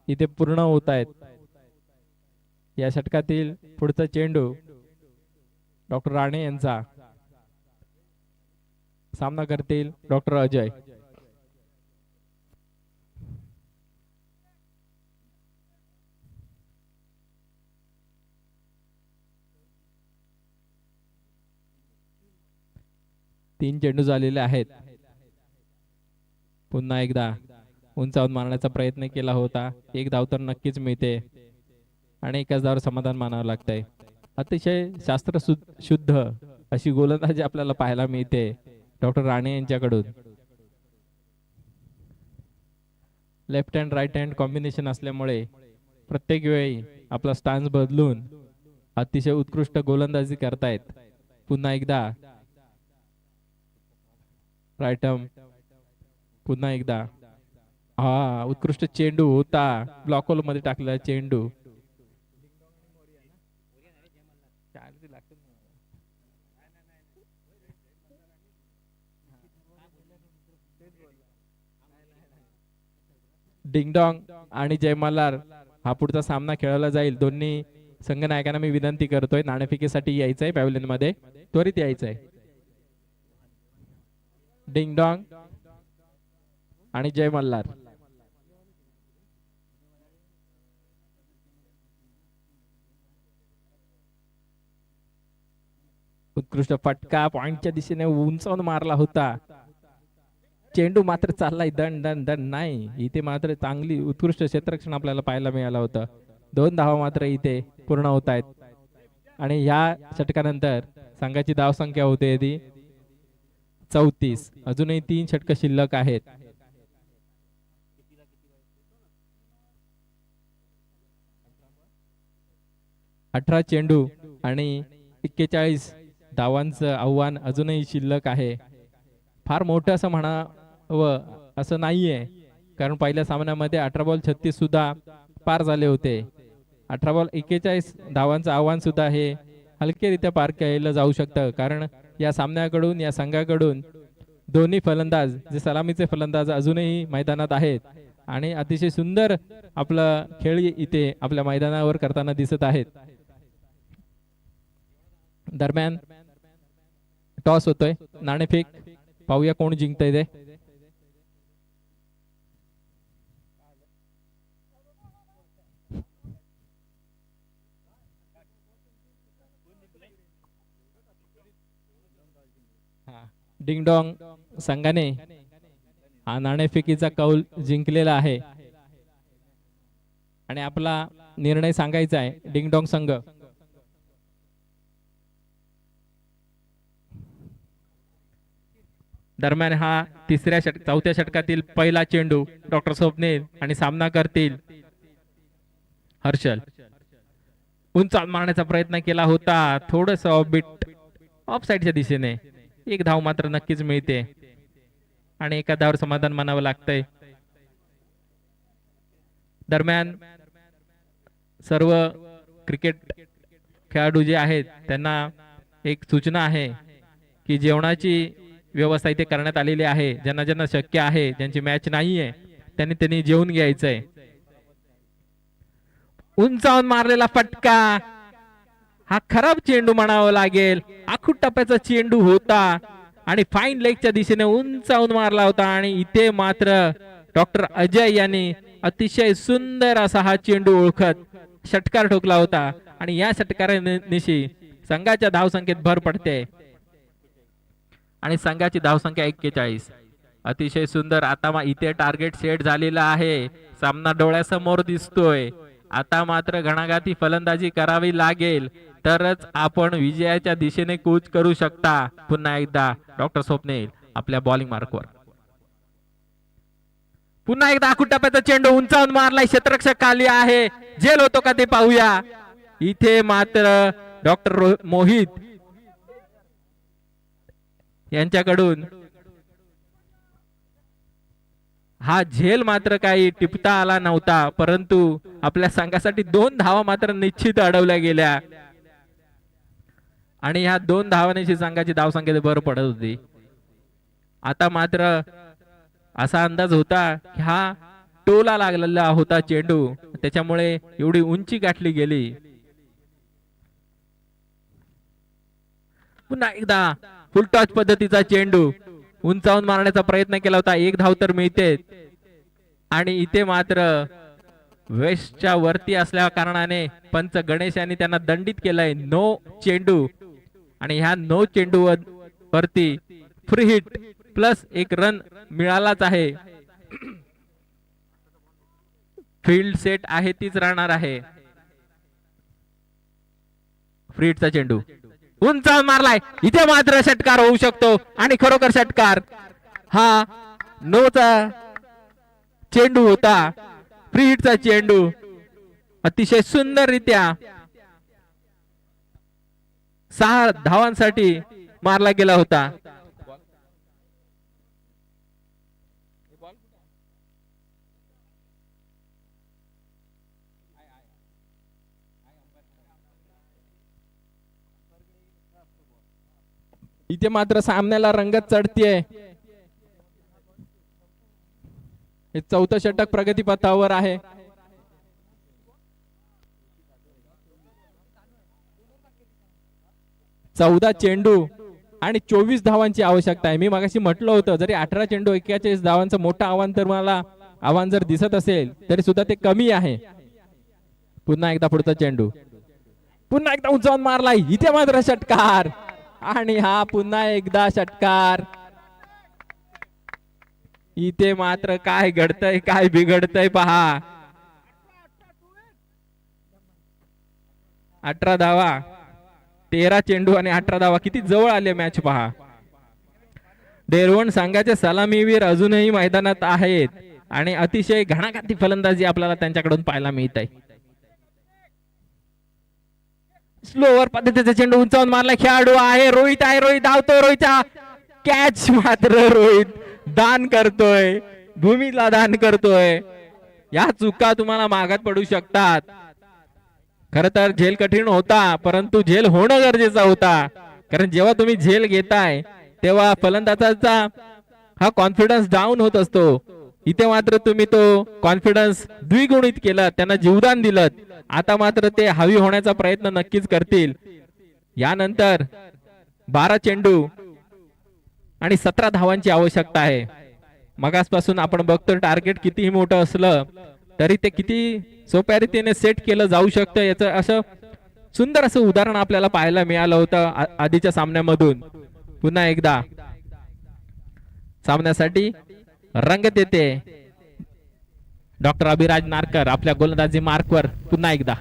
इथे पूर्ण होत आहेत. या षटकातील पुढचा चेंडू डॉक्टर राणे यांचा. सामना करतील डॉक्टर अजय. तीन चेंडू झालेले आहेत. पुन्हा एकदा उंचावून मारण्याचा प्रयत्न केला होता. एक धाव तर नक्कीच मिळते आणि एकाच धावावर समाधान मानावं लागतंय. अतिशय शास्त्र शुद्ध अशी गोलंदाजी आपल्याला पाहायला मिळते डॉक्टर राणे यांच्याकडून. Left hand right hand combination असल्यामुळे प्रत्येक वेळी आपला स्टान्स बदलून अतिशय उत्कृष्ट गोलंदाजी करतायत. पुन्हा एकदा राईट आर्म. पुन्हा एकदा हा उत्कृष्ट चेंडू होता. ब्लॉक होल मध्ये टाकलेला चेंडू. डिंगडॉंग आणि जय मल्हार हा पुढचा सामना खेळवला जाईल. दोन्ही संघनायकांना मी विनंती करतोय नाणेफेकीसाठी यायचंय पॅव्हलियन मध्ये, त्वरित यायचंय. डिंगडॉंग आणि जय मल्हार. उत्कृष्ट फटका पॉइंटच्या दिशेने उंचावून मारला होता. चेंडू मात्र चाललाय दण दण दण. नाही, इथे मात्र चांगली उत्कृष्ट क्षेत्ररक्षण आपल्याला पाहायला मिळालं होतं. 2 धावा मात्र इथे पूर्ण होत आहेत आणि ह्या षटकानंतर संघाची धाव संख्या होते ती 34. अजूनही 3 षटक शिल्लक आहेत. अठरा चेंडू आणि 41 धावांचं आव्हान अजूनही शिल्लक आहे. फार मोठं असं म्हणावं असं नाहीये, कारण पहिल्या सामन्यामध्ये 18 बॉल 36 सुद्धा पार झाले होते. 18 बॉल 41 धावांचं आव्हान सुद्धा हे हलकेरित्या पार केलं जाऊ शकतं, कारण या सामन्याकडून या संघाकडून दोन्ही फलंदाज जे सलामीचे फलंदाज अजूनही मैदानात आहेत आणि अतिशय सुंदर आपला खेळ इथे आपल्या मैदानावर करताना दिसत आहेत. दरम्यान टॉस होतोय, नाणेफेक. पाहूया कोण जिंकतंय ते. डिंगडॉंग संघाने हा नाणेफेकीचा कौल जिंकलेला आहे आणि आपला निर्णय सांगायचा आहे. डिंगडॉंग संघ दरम्यान हा चौथ्या षटकातील पहिला चेंडू डॉक्टर स्वप्नील आणि सामना करतील हर्षल. उंच मारण्याचा प्रयत्न केला होता, थोडस ऑफ साईडच्या दिशेने. एक धाव मात्र नक्कीच मिळते आणि एका धावावर समाधान मानावं लागतंय. दरम्यान सर्व क्रिकेट खेळाडू जे आहेत त्यांना एक सूचना आहे की जेवणाची व्यवस्था इथे करण्यात आलेली आहे. ज्यांना ज्यांना शक्य आहे, ज्यांची मॅच नाहीये, त्यांनी जेवून घ्यायचंय. उंचावून मारलेला फटका, हा खराब चेंडू म्हणावा लागेल. आखूड टप्प्याचा चेंडू होता आणि फाईन लेगच्या दिशेने उंचावून मारला होता आणि इथे मात्र डॉक्टर अजय यांनी अतिशय सुंदर असा हा चेंडू ओळखत षटकार ठोकला होता आणि या षटकारानिशी संघाच्या धावसंख्येत भर पडते आणि संघाची धावसंख्या 41. अतिशय सुंदर. आता इथे टार्गेट सेट झालेला आहे, सामना डोळ्यासमोर दिसतोय. आता मात्र घणाघाती फलंदाजी करावी लागेल तरच आपण विजयाच्या दिशेने कूच करू शकता. पुन्हा एकदा डॉक्टर स्वप्नील आपल्या बॉलिंग मार्कवर. पुन्हा एकदा आखूड टप्प्याचा चेंडू उंचावून मारलाय, क्षेत्ररक्षक खाली आहे. झेल होतो का ते पाहूया. इथे मात्र डॉक्टर मोहित यांच्याकडून हा झेल मात्र काही टिपता आला नव्हता, परंतु आपल्या संघासाठी 2 धावा मात्र निश्चित अडवल्या गेल्या आणि ह्या 2 धावांची संघाची धावसंख्येत भर पडत होती. आता मात्र असा अंदाज होता की हा टोला लागलेला होता चेंडू, त्याच्यामुळे एवढी उंची गाठली गेली. पुन्हा एकदा फुल टॉच पद्धतीचा चेंडू उंचावून मारण्याचा प्रयत्न केला होता. 1 धाव तर मिळते आणि इथे मात्र वेस्टच्या वरती असल्या कारणाने पंच गणेश यांनी त्यांना दंडित केलंय. नो चेंडू आणि ह्या नो चेंडू वरती फ्री हिट प्लस 1 रन मिळालाच आहे. फील्ड सेट आहे तीच राहणार आहे. फ्री हिटचा चेंडू उंचावून मारलाय, इथे मात्र षटकार होऊ शकतो आणि खरोखर षटकार. हा नोचा चेंडू होता, फ्री हिटचा चेंडू अतिशय सुंदररित्या 6 धावांसाठी मारला गेला होता. इथे मात्र सामन्याला रंगत चढतीये. हे 4थं षटक प्रगतीपथावर आहे. चौदा चेंडू आणि 24 धावांची आवश्यकता आहे. मी मागाशी म्हटलं होतं जरी 18 चेंडू 41 धावांचं मोठं आव्हान तर मला आव्हान जर दिसत असेल तरी सुद्धा ते कमी आहे. पुन्हा एकदा पुढचा चेंडू, पुन्हा एकदा उंचावून मारलाय, इथे मात्र षटकार आणि हा पुन्हा एकदा षटकार. इथे मात्र काय घडतंय काय बिघडतंय पहा. 18 धावा, 13 चेंडू आणि 18 धावा, किती जवळ आले मॅच पहा. डेरवण संघाचे सलामीवीर अजूनही मैदानात आहेत आणि अतिशय घणाघाती फलंदाजी आपल्याला त्यांच्याकडून पाहायला मिळत आहे. स्लोवर पद्धतीचा चेंडू उंचावून मारला, खेळाडू आहे रोहित, धावतोय रोहितचा कॅच, मात्र रोहित दान करतोय, भूमीला दान करतोय. या चुका तुम्हाला मागात पडू शकतात. खर तर झेल कठीण होता, परंतु झेल होणं गरजेचा होता. कारण जेव्हा तुम्ही झेल घेताय तेव्हा फलंदाजाचा हा कॉन्फिडन्स डाऊन होत असतो. इथे मात्र तुम्ही तो कॉन्फिडन्स द्विगुणित केला, त्यांना जीवदान दिलं. आता मात्र ते हवी होण्याचा प्रयत्न नक्कीच करतील. यानंतर 12 चेंडू आणि 17 धावांची आवश्यकता आहे. मगासपासून आपण बघतो टार्गेट कितीही मोठं असलं तरी ते किती सोप्या रीतीने सेट केलं जाऊ शकतं, याचं असं सुंदर असं उदाहरण आपल्याला पाहायला मिळालं होतं आधीच्या सामन्यामधून. पुन्हा एकदा सामन्यासाठी रंगत येते. डॉक्टर अभिराज नारकर आपल्या गोलंदाजी मार्कवर. पुन्हा एकदा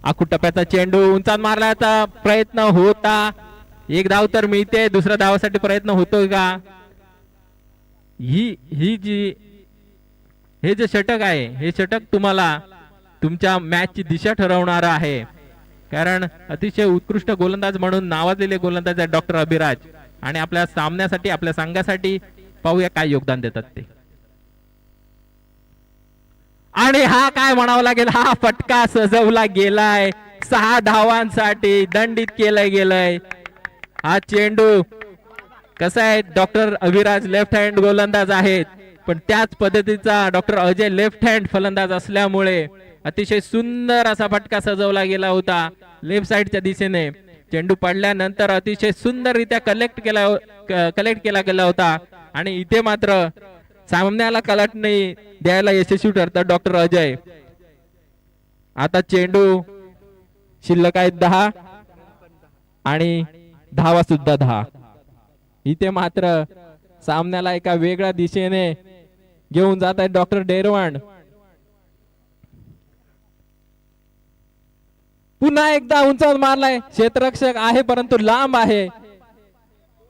आखूड टप्प्याचा चेंडू उंचावून मारण्याचा प्रयत्न होता, एक धाव तर मिळते, दुसऱ्या धावासाठी प्रयत्न होतोय का? ही जी हे जे षटक आहे, हे षटक तुम्हाला तुमच्या मॅचची दिशा ठरवणार आहे. कारण अतिशय उत्कृष्ट गोलंदाज म्हणून नावाजलेले गोलंदाज आहेत डॉक्टर अभिराज, आणि आपल्या सामन्यासाठी, आपल्या संघासाठी पाहूया काय योगदान देतात ते. आणि हा काय म्हणावं लागेल, हा फटका सजवला गेलाय, 6 धावांसाठी दंडित केलं गेलंय. हा चेंडू कसा आहे, डॉक्टर अभिराज लेफ्ट हँड गोलंदाज आहेत, पण त्याच पद्धतीचा डॉक्टर अजय लेफ्ट हँड फलंदाज असल्यामुळे अतिशय सुंदर असा फटका सजवला गेला होता लेफ्ट साइडच्या दिशेने. चेंडू पडल्यानंतर अतिशय सुंदररित्या कलेक्ट केला गेला होता, आणि इथे मात्र सामन्याला कलाटणी द्यायला यशस्वी ठरतात डॉक्टर अजय. आता चेंडू शिल्लक आहेत 10 आणि धावा सुद्धा 10. इथे मात्र सामन्याला एका वेगळ्या दिशेने घेऊन जात आहेत डॉक्टर डेरवण. पुन्हा एकदा उंचावर मारलाय, क्षेत्ररक्षक आहे परंतु लांब आहे.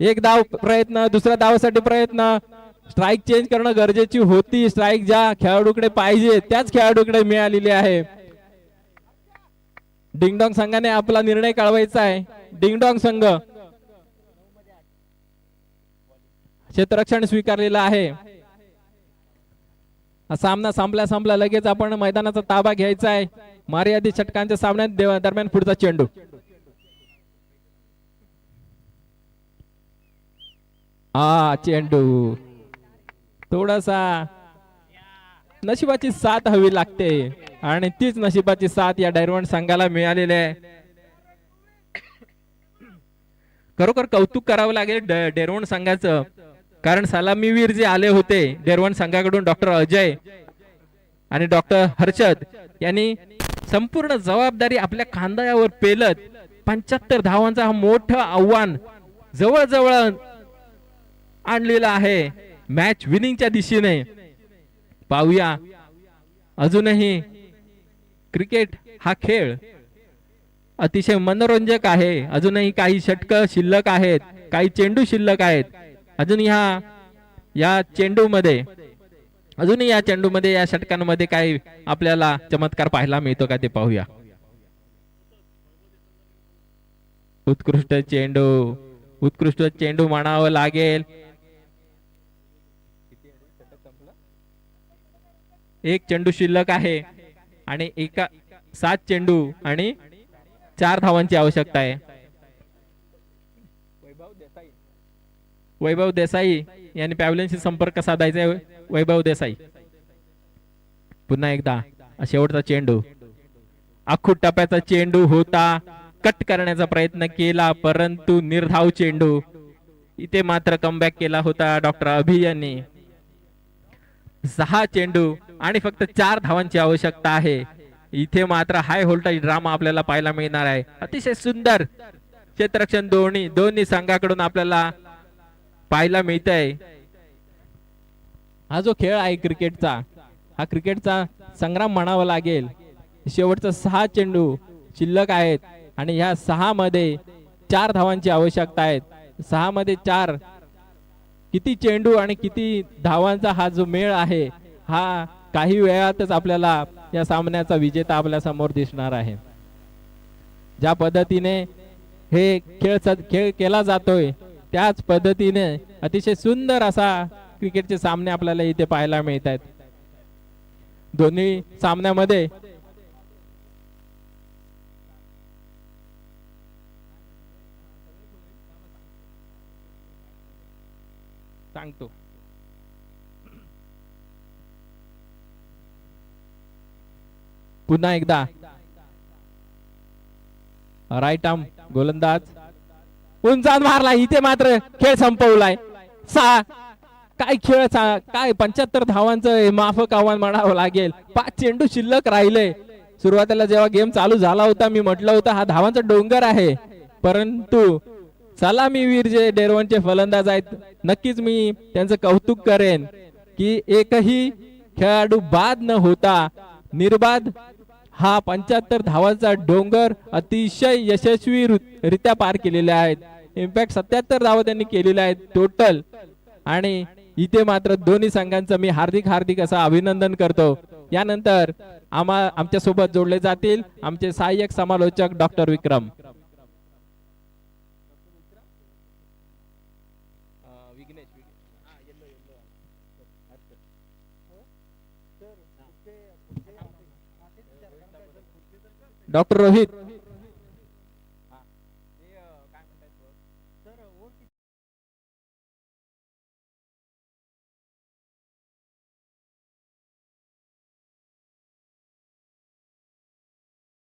एक धाव प्रयत्न, दुसऱ्या धावासाठी प्रयत्न, स्ट्राइक चेंज करणं गरजेची होती. स्ट्राइक ज्या खेळाडूकडे पाहिजे त्याच खेळाडूकडे मिळालेली आहे. डिंगडॉंग संघाने आपला निर्णय कळवायचा आहे. डिंगडॉंग संघ क्षेत्ररक्षण स्वीकारलेला आहे. हा सामना संपला लगेच आपण मैदानाचा ताबा घ्यायचा आहे. मर्यादित षटकांच्या सामन्या दरम्यान पुढचा चेंडू. हा चेंडू थोडासा नशिबाची साथ हवी लागते, आणि तीच नशिबाची साथ या डायरवण संघाला मिळालेली आहे. खरोखर कौतुक करावं लागेल डेरवण संघाचं, कारण सलामीवीर जे आले होते डेरवण संघाकडून डॉक्टर अजय आणि डॉक्टर हर्षद यांनी संपूर्ण जबाबदारी आपल्या खांद्यावर पेलत 75 धावांचा हा मोठं आव्हान जवळ आणलेला आहे मॅच विनिंगच्या दिशेने. पाहूया, अजूनही क्रिकेट हा खेळ अतिशय मनोरंजक आहे. अजूनही काही षटकं शिल्लक आहेत, काही चेंडू शिल्लक आहेत. अजून या चेंडूमध्ये या षटकांमध्ये काही आपल्याला चमत्कार पाहायला मिळतो का ते पाहूया. उत्कृष्ट चेंडू म्हणावं लागेल. एक चेंडू शिल्लक आहे आणि 7 चेंडू आणि 4 धावांची आवश्यकता आहे. वैभव देसाई यांनी पॅव्हलियनशी संपर्क साधायचा आहे. वैभव देसाई पुन्हा एकदा शेवटचा चेंडू, आखूड टप्प्याचा चेंडू होता, कट करण्याचा प्रयत्न केला परंतु निर्धाव चेंडू. इथे मात्र कमबॅक केला होता डॉक्टर अभि यांनी. 6 चेंडू आणि फक्त 4 धावांची आवश्यकता आहे. इथे मात्र हाय व्होल्टेज ड्रामा आपल्याला पाहायला मिळणार आहे. अतिशय सुंदर क्षेत्ररक्षण दोन्ही संघाकडून आपल्याला पाहायला मिळत आहे. हा जो खेळ आहे क्रिकेटचा, हा क्रिकेटचा संग्राम म्हणावा लागेल. शेवटचा 6 चेंडू शिल्लक आहेत आणि ह्या 6 मध्ये 4 धावांची आवश्यकता आहे. 6 मध्ये 4, किती चेंडू आणि किती धावांचा हा जो मेळ आहे, हा काही वेळातच आपल्याला या सामन्याचा विजेता आपल्या समोर दिसणार आहे. ज्या पद्धतीने हे खेळ केला जातोय त्याच पद्धतीने अतिशय सुंदर असा क्रिकेटचे सामने आपल्याला इथे पाहायला मिळत आहेत. दोन्ही सामन्यामध्ये सांगतो पुन्हा एकदा राईट आर्म गोलंदाज उंचावर मारला. इथे मात्र खेळ संपवलाय. काय खेळ, काय 75 धावांचं माफक आव्हान म्हणावं लागेल. 5 चेंडू शिल्लक राहिले. सुरुवातीला जेव्हा गेम चालू झाला होता मी म्हटलं होतं हा धावांचा डोंगर आहे, परंतु सलामीवीर जे डेरवणचे फलंदाज आहेत नक्कीच मी त्यांचं कौतुक करेन की एकही खेळाडू बाद न होता निर्बाद हा 75 धावांचा डोंगर अतिशय यशस्वी रित्या पार केलेले आहेत. इम्पॅक्ट 77 धावा त्यांनी केलेल्या आहेत टोटल. आणि इथे मात्र दोन्ही संघांचं मी हार्दिक हार्दिक असं अभिनंदन करतो. यानंतर आमच्या सोबत जोडले जातील आमचे सहाय्यक समालोचक डॉक्टर विक्रम. डॉक्टर रोहित